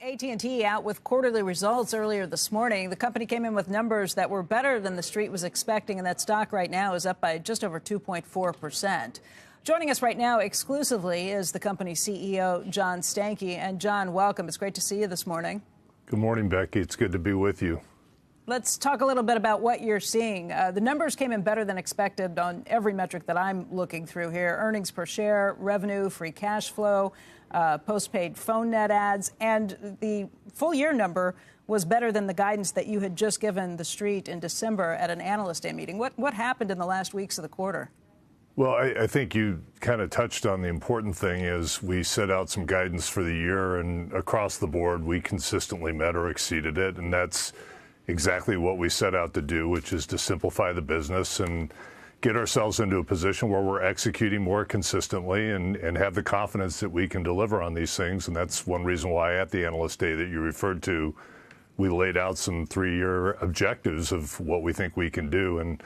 AT&T out with quarterly results earlier this morning. The company came in with numbers that were better than the street was expecting, and that stock right now is up by just over 2.4%. Joining us right now exclusively is the company's CEO, John Stankey. And John, welcome. It's great to see you this morning. Good morning, Becky. It's good to be with you. Let's talk a little bit about what you're seeing. The numbers came in better than expected on every metric that I'm looking through here. Earnings per share, revenue, free cash flow, postpaid phone net adds, and the full year number was better than the guidance that you had just given the street in December at an analyst day meeting. What happened in the last weeks of the quarter? Well, I think you kind of touched on the important thing is we set out some guidance for the year, and across the board, we consistently met or exceeded it. And that's exactly what we set out to do, which is to simplify the business and get ourselves into a position where we're executing more consistently and have the confidence that we can deliver on these things. And that's one reason why at the analyst day that you referred to, we laid out some 3-year objectives of what we think we can do. And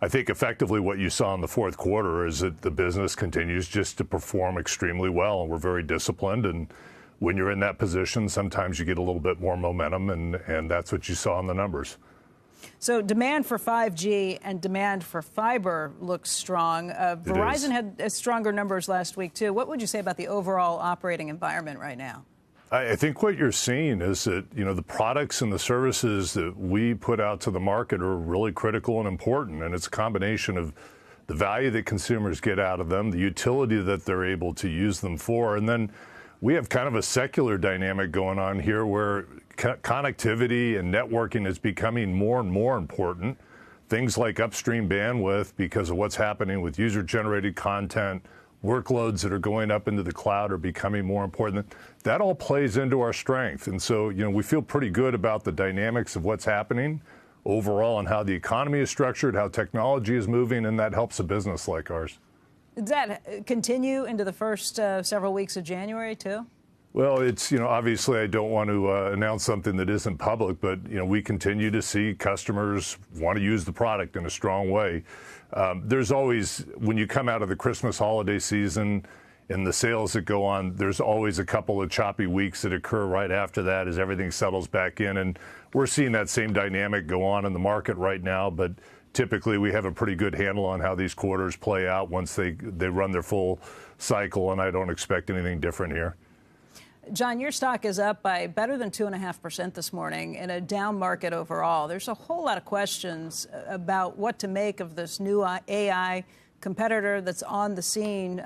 I think effectively what you saw in the fourth quarter is that the business continues just to perform extremely well, and we're very disciplined. And when you're in that position, sometimes you get a little bit more momentum, and that's what you saw in the numbers. So demand for 5G and demand for fiber looks strong. Verizon had stronger numbers last week, too. What would you say about the overall operating environment right now? I think what you're seeing is that, the products and the services that we put out to the market are really critical and important. And it's a combination of the value that consumers get out of them, the utility that they're able to use them for. And then we have kind of a secular dynamic going on here where connectivity and networking is becoming more and more important. Things like upstream bandwidth, because of what's happening with user-generated content, workloads that are going up into the cloud are becoming more important. That all plays into our strength. And so, we feel pretty good about the dynamics of what's happening overall and how the economy is structured, how technology is moving, and that helps a business like ours. Does that continue into the first several weeks of January, too? Well, it's, obviously I don't want to announce something that isn't public, but, we continue to see customers want to use the product in a strong way. There's always, when you come out of the Christmas holiday season and the sales that go on, there's always a couple of choppy weeks that occur right after that as everything settles back in. And we're seeing that same dynamic go on in the market right now. But typically we have a pretty good handle on how these quarters play out once they run their full cycle. And I don't expect anything different here. John, your stock is up by better than 2.5% this morning in a down market overall. There's a whole lot of questions about what to make of this new AI competitor that's on the scene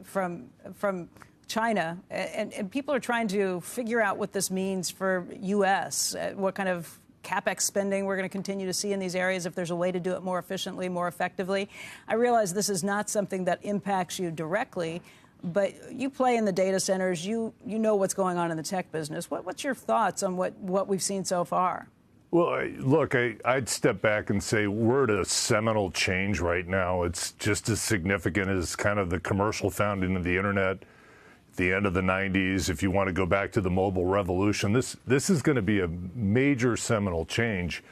from China. And people are trying to figure out what this means for U.S., what kind of CapEx spending we're going to continue to see in these areas, if there's a way to do it more efficiently, more effectively. I realize this is not something that impacts you directly, but you play in the data centers. You know what's going on in the tech business. What's your thoughts on what we've seen so far? Well, look, I'd step back and say we're at a seminal change right now. It's just as significant as kind of the commercial founding of the Internet at the end of the 90s. If you want to go back to the mobile revolution, this is going to be a major seminal change.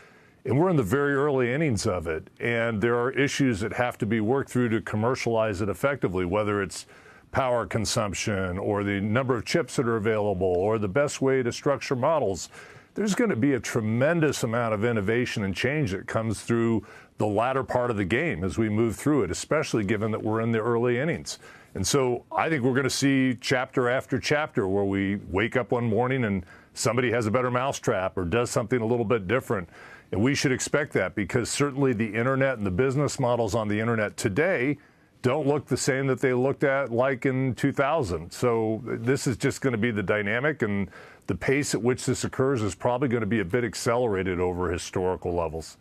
And we're in the very early innings of it. And there are issues that have to be worked through to commercialize it effectively, whether it's power consumption or the number of chips that are available or the best way to structure models. There's going to be a tremendous amount of innovation and change that comes through the latter part of the game as we move through it, especially given that we're in the early innings. And so I think we're going to see chapter after chapter where we wake up one morning and somebody has a better mousetrap or does something a little bit different. And we should expect that, because certainly the Internet and the business models on the Internet today don't look the same that they looked at like in 2000. So this is just going to be the dynamic, and the pace at which this occurs is probably going to be a bit accelerated over historical levels.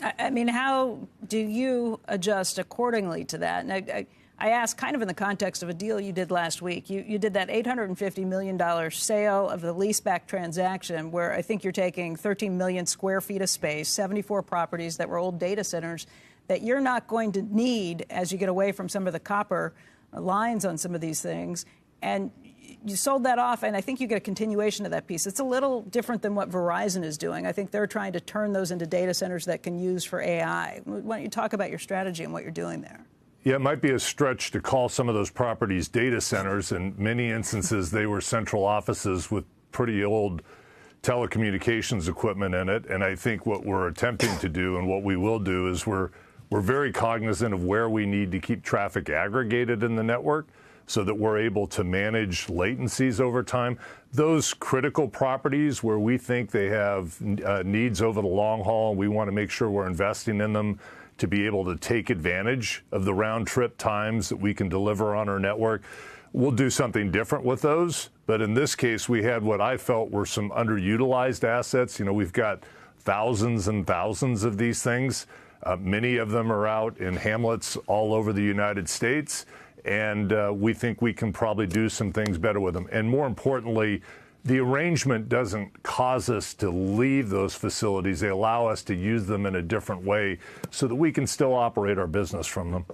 I mean, how do you adjust accordingly to that? And I ask kind of in the context of a deal you did last week. You did that $850 million sale of the leaseback transaction where I think you're taking 13 million square feet of space, 74 properties that were old data centers that you're not going to need as you get away from some of the copper lines on some of these things. And you sold that off, and I think you get a continuation of that piece. It's a little different than what Verizon is doing. I think they're trying to turn those into data centers that can use for AI. Why don't you talk about your strategy and what you're doing there? Yeah, it might be a stretch to call some of those properties data centers. In many instances, they were central offices with pretty old telecommunications equipment in it. And I think what we're attempting to do and what we will do is we're very cognizant of where we need to keep traffic aggregated in the network so that we're able to manage latencies over time. Those critical properties where we think they have needs over the long haul, we want to make sure we're investing in them to be able to take advantage of the round trip times that we can deliver on our network. We'll do something different with those. But in this case, we had what I felt were some underutilized assets. You know, we've got thousands and thousands of these things. Many of them are out in hamlets all over the United States. And we think we can probably do some things better with them. And more importantly, the arrangement doesn't cause us to leave those facilities. They allow us to use them in a different way so that we can still operate our business from them.